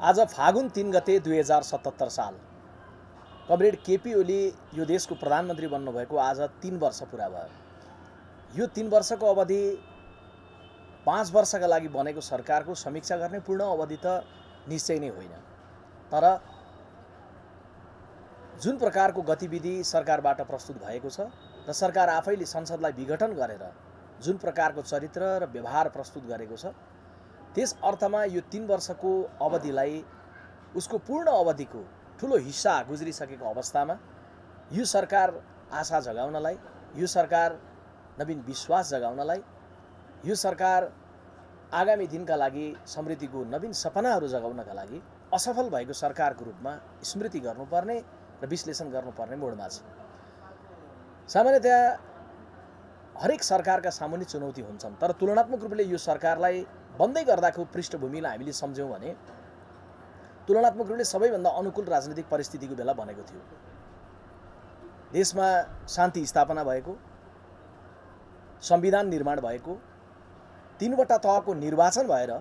आज फागुन 3 गते 2077 साल कमरेड केपी ओली यो देशको प्रधानमन्त्री बन्नुभएको आज 3 वर्ष पुरा भयो। यो 3 वर्षको अवधि 5 वर्षका लागि बनेको सरकारको समीक्षा गर्ने पूर्ण अवधि त निश्चय नै होइन, तर जुन प्रकारको गतिविधि सरकारबाट प्रस्तुत भएको छ र सरकार आफैले संसदलाई विघटन गरेर जुन प्रकारको चरित्र र व्यवहार प्रस्तुत गरेको छ, त्यस अर्थमा यो 3 वर्षको अवधिलाई उसको पूर्ण अवधिको ठुलो हिस्सा गुज्रिसकेको अवस्थामा यो सरकार आशा जगाउनलाई, यो सरकार नवीन विश्वास जगाउनलाई, यो सरकार आगामी दिनका लागि समृद्धिको नवीन सपनाहरू जगाउनका लागि असफल भएको सरकारको रूपमा स्मृति गर्नुपर्ने र विश्लेषण गर्नुपर्ने मोडमा छ। सामान्यतया हरेक सरकारका सामुन्ने चुनौती हुन्छन्, तर तुलनात्मक रूपले यो सरकारलाई बन्दै गर्दाको पृष्ठभूमिलाई हामीले सम्झ्यौँ भने तुलनात्मक रूपले सबैभन्दा अनुकूल राजनीतिक परिस्थितिको बेला बनेको थियो। देशमा शान्ति स्थापना भएको, संविधान निर्माण भएको, 3वटा तहको निर्वाचन भएर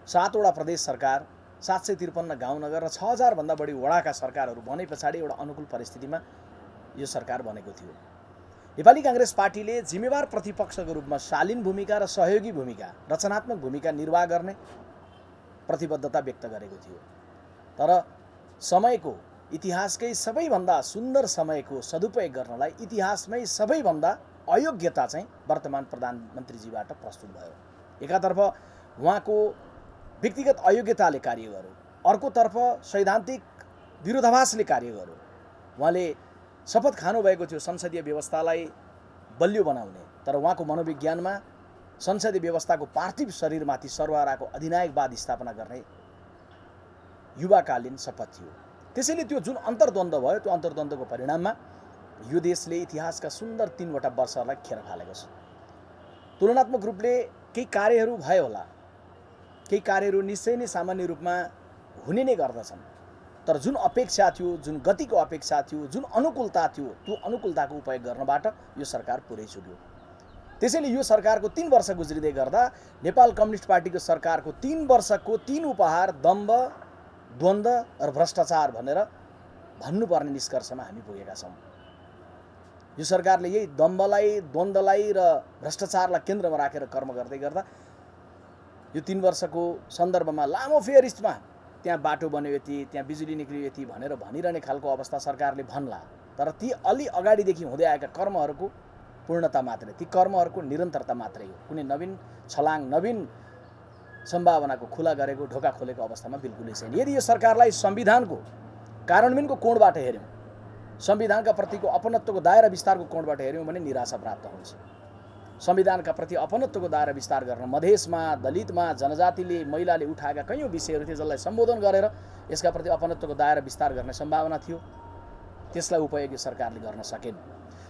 7वटा प्रदेश सरकार, 753 गाउँ नगर र 6000 भन्दा बढी वडाका सरकारहरू बने पछाडि एउटा अनुकूल परिस्थितिमा यो सरकार बनेको थियो। नेपाली कांग्रेस पार्टीले जिम्मेवार प्रतिपक्षको रूपमा शालीन भूमिका र सहयोगी भूमिका, रचनात्मक भूमिका निर्वाह गर्ने प्रतिबद्धता व्यक्त गरेको थियो। तर समयको, इतिहासकै सबैभन्दा सुन्दर समयको सदुपयोग गर्नलाई इतिहासमै सबैभन्दा अयोग्यता चाहिँ वर्तमान प्रधानमन्त्रीजीबाट प्रस्तुत भयो। एकातर्फ उहाँको व्यक्तिगत अयोग्यताले कार्य गर्यो, अर्कोतर्फ सैद्धान्तिक विरोधाभासले कार्य गर्यो। उहाँले शपथ खानुभएको थियो संसदीय व्यवस्थालाई बलियो बनाउने, तर उहाँको मनोविज्ञानमा संसदीय व्यवस्थाको पार्थिव शरीरमाथि सर्वहाराको अधिनायकवाद स्थापना गर्ने युवाकालीन शपथ थियो। त्यसैले त्यो जुन अन्तर्द्वन्द्व भयो, त्यो अन्तर्द्वन्द्वको परिणाममा यो देशले इतिहासका सुन्दर 3वटा वर्षहरूलाई खेर फालेको छ। तुलनात्मक रूपले केही कार्यहरू भयो होला, केही कार्यहरू निश्चय नै सामान्य रूपमा हुने नै गर्दछन्, तर जुन अपेक्षा थियो, जुन गतिको अपेक्षा थियो, जुन अनुकूलता थियो, त्यो अनुकूलताको उपयोग गर्नबाट यो सरकार पुरै चुक्यो। त्यसैले यो सरकारको 3 वर्ष गुज्रिँदै गर्दा नेपाल कम्युनिस्ट पार्टीको सरकारको 3 वर्षको 3 उपहार दम्भ, द्वन्द्व र भ्रष्टाचार भनेर भन्नुपर्ने निष्कर्षमा हामी पुगेका छौँ। यो सरकारले यही दम्भलाई, द्वन्द्वलाई र भ्रष्टाचारलाई केन्द्रमा राखेर कर्म गर्दै गर्दा यो 3 वर्षको सन्दर्भमा लामो फेयरिस्टमा त्यहाँ बाटो बन्यो यति, त्यहाँ बिजुली निक्लियो यति भनेर भनिरहने खालको अवस्था सरकारले भन्ला, तर ती अलि अगाडिदेखि हुँदै आएका कर्महरूको पूर्णता मात्रै, ती कर्महरूको निरन्तरता मात्रै हो। कुनै नवीन छलाङ, नवीन सम्भावनाको खुला गरेको, ढोका खोलेको अवस्थामा बिल्कुलै छैन। यदि यो सरकारलाई संविधानको कार्यान्वयनको कोणबाट हेऱ्यौँ, संविधानका प्रतिको अपनत्वको दायरा विस्तारको कोणबाट हेऱ्यौँ भने निराशा प्राप्त हुन्छ। संविधानका प्रति अपनत्वको दायरा विस्तार गर्न मधेसमा, दलितमा, जनजातिले, महिलाले उठाएका कैयौँ विषयहरू थिए जसलाई सम्बोधन गरेर यसका प्रति अपनत्वको दायरा विस्तार गर्ने सम्भावना थियो, त्यसलाई उपयोग यो सरकारले गर्न सकेन।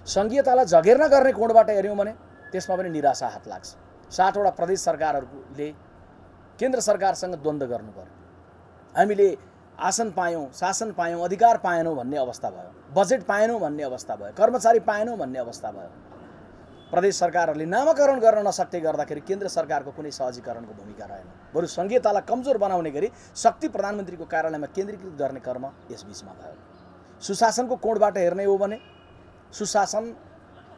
सङ्घीयतालाई जगेर्ना गर्ने कोणबाट हेऱ्यौँ भने त्यसमा पनि निराशा हात लाग्छ। 7वटा प्रदेश सरकारहरूले केन्द्र सरकारसँग द्वन्द्व गर्नु पर्यो। हामीले आसन पायौँ, शासन पायौँ, अधिकार पाएनौँ भन्ने अवस्था भयो, बजेट पाएनौँ भन्ने अवस्था भयो, कर्मचारी पाएनौँ भन्ने अवस्था भयो। प्रदेश सरकारहरूले नामाकरण गर्न नसक्दै गर्दाखेरि केन्द्र सरकारको कुनै सहजीकरणको भूमिका रहेन। बरु सङ्घीयतालाई कमजोर बनाउने गरी शक्ति प्रधानमन्त्रीको कार्यालयमा केन्द्रीकृत गर्ने कर्म यसबीचमा भयो। सुशासनको कोणबाट हेर्ने हो भने सुशासन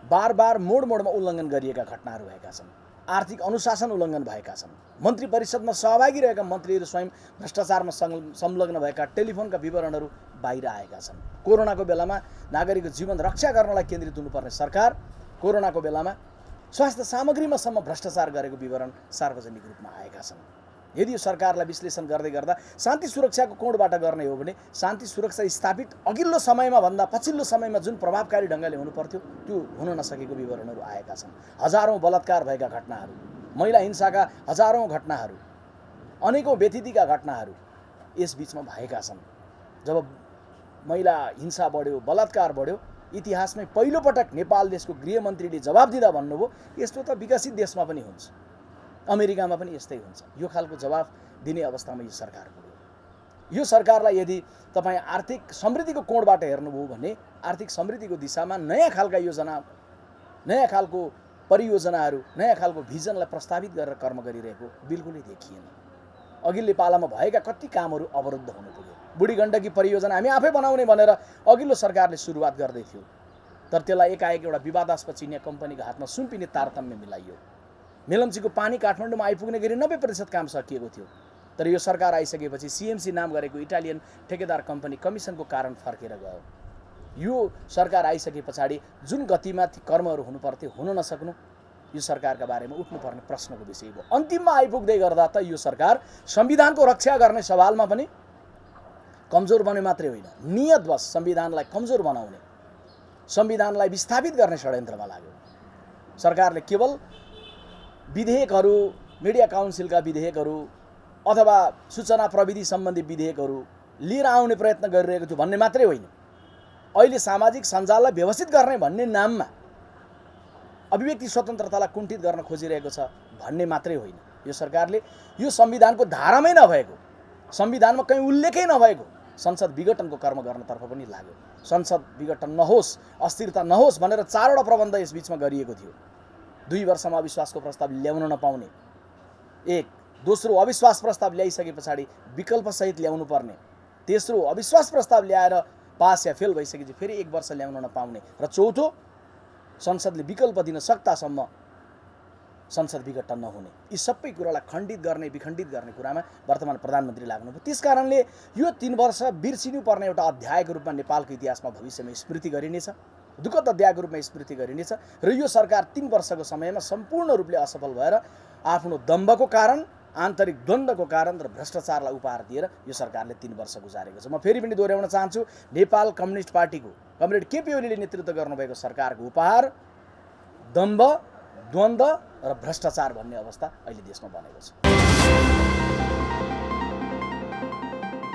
बार मोडमा उल्लङ्घन गरिएका घटनाहरू भएका छन्। आर्थिक अनुशासन उल्लङ्घन भएका छन्। मन्त्री परिषदमा सहभागी रहेका मन्त्रीहरू स्वयं भ्रष्टाचारमा संलग्न भएका टेलिफोनका विवरणहरू बाहिर आएका छन्। कोरोनाको बेलामा नागरिकको जीवन रक्षा गर्नलाई केन्द्रित हुनुपर्ने सरकार कोरोनाको बेलामा स्वास्थ्य सामग्रीमासम्म भ्रष्टाचार गरेको विवरण सार्वजनिक रूपमा आएका छन्। यदि यो सरकारलाई विश्लेषण गर्दै गर्दा शान्ति सुरक्षाको कोणबाट गर्ने हो भने शान्ति सुरक्षा स्थापित अघिल्लो समयमा भन्दा पछिल्लो समयमा जुन प्रभावकारी ढङ्गले हुनुपर्थ्यो त्यो हुन नसकेको विवरणहरू आएका छन्। हजारौँ बलात्कार भएका घटनाहरू, महिला हिंसाका हजारौँ घटनाहरू, अनेकौँ व्यथितिका घटनाहरू यसबीचमा भएका छन्। जब महिला हिंसा बढ्यो, बलात्कार बढ्यो, इतिहासमै पहिलोपटक नेपाल देशको गृहमन्त्रीले जवाब दिँदा भन्नुभयो यस्तो त विकसित देशमा पनि हुन्छ, अमेरिकामा पनि यस्तै हुन्छ। यो खालको जवाब दिने अवस्थामा यो सरकार पुग्यो। यो सरकारलाई यदि तपाईँ आर्थिक समृद्धिको कोणबाट हेर्नुभयो भने आर्थिक समृद्धिको दिशामा नयाँ खालका योजना, नयाँ खालको परियोजनाहरू, नयाँ खालको भिजनलाई प्रस्तावित गरेर कर्म गरिरहेको बिल्कुलै देखिएन। अघिल्लो पालामा भएका कति कामहरू अवरुद्ध हुन पुग्यो। बुढी गण्डकी परियोजना हामी आफै बनाउने भनेर अघिल्लो सरकारले सुरुवात गर्दै थियो, तर त्यसलाई एकाएक एउटा विवादास्पद चिनिया कम्पनीको हातमा सुम्पिने तारतम्य मिलाइयो। मेलम्चीको पानी काठमाडौँमा आइपुग्ने गरी 90% काम सकिएको थियो, तर यो सरकार आइसकेपछि सीएमसी नाम गरेको इटालियन ठेकेदार कम्पनी कमिसनको कारण फर्केर गयो। यो सरकार आइसके पछाडि जुन गतिमा ती कर्महरू हुनुपर्थ्यो हुन नसक्नु यो सरकारका बारेमा उठ्नुपर्ने प्रश्नको विषय हो। अन्तिममा आइपुग्दै गर्दा त यो सरकार संविधानको रक्षा गर्ने सवालमा पनि कमजोर बने मात्रै होइन, नियतवश संविधानलाई कमजोर बनाउने, संविधानलाई विस्थापित गर्ने षड्यन्त्रमा लाग्यो। सरकारले केवल विधेयकहरू, मिडिया काउन्सिलका विधेयकहरू अथवा सूचना प्रविधि सम्बन्धी विधेयकहरू लिएर आउने प्रयत्न गरिरहेको थियो भन्ने मात्रै होइन, अहिले सामाजिक सञ्जाललाई व्यवस्थित गर्ने भन्ने नाममा अभिव्यक्ति स्वतन्त्रतालाई कुण्ठित गर्न खोजिरहेको छ भन्ने मात्रै होइन। यो सरकारले यो संविधानको धारामै नभएको, संविधानमा कहीँ उल्लेखै नभएको संसद विघटनको कर्म गर्नतर्फ पनि लाग्यो। संसद विघटन नहोस्, अस्थिरता नहोस् भनेर 4 वटा प्रबन्ध यस बीचमा गरिएको थियो। 2 वर्षमा अविश्वासको प्रस्ताव ल्याउन नपाउने, एक, दोस्रो अविश्वास प्रस्ताव ल्याइसके पछाडि विकल्पसहित ल्याउनु पर्ने, तेस्रो अविश्वास प्रस्ताव ल्याएर पास या फेल भइसकेपछि फेरि 1 वर्ष ल्याउन नपाउने, र चौथो संसदले विकल्प दिन सक्तासम्म संसद विघटन नहुने। यी सबै कुरालाई खण्डित गर्ने, विखण्डित गर्ने कुरामा वर्तमान प्रधानमन्त्री लाग्नुभयो। त्यसकारणले यो 3 वर्ष बिर्सिनुपर्ने एउटा अध्यायको रूपमा नेपालको इतिहासमा भविष्यमा स्मृति गरिनेछ, दुःखद अध्यायको रूपमा स्मृति गरिनेछ। र यो सरकार 3 वर्षको समयमा सम्पूर्ण रूपले असफल भएर आफ्नो दम्भको कारण, आन्तरिक द्वन्द्वको कारण र भ्रष्टाचारलाई उपहार दिएर यो सरकारले 3 वर्ष गुजारेको छ। म फेरि पनि दोहोऱ्याउन चाहन्छु, नेपाल कम्युनिस्ट पार्टीको कमरेड केपी ओलीले नेतृत्व गर्नुभएको सरकारको उपहार दम्भ, द्वन्द्व र भ्रष्टाचार भन्ने अवस्था अहिले देशमा बनेको छ।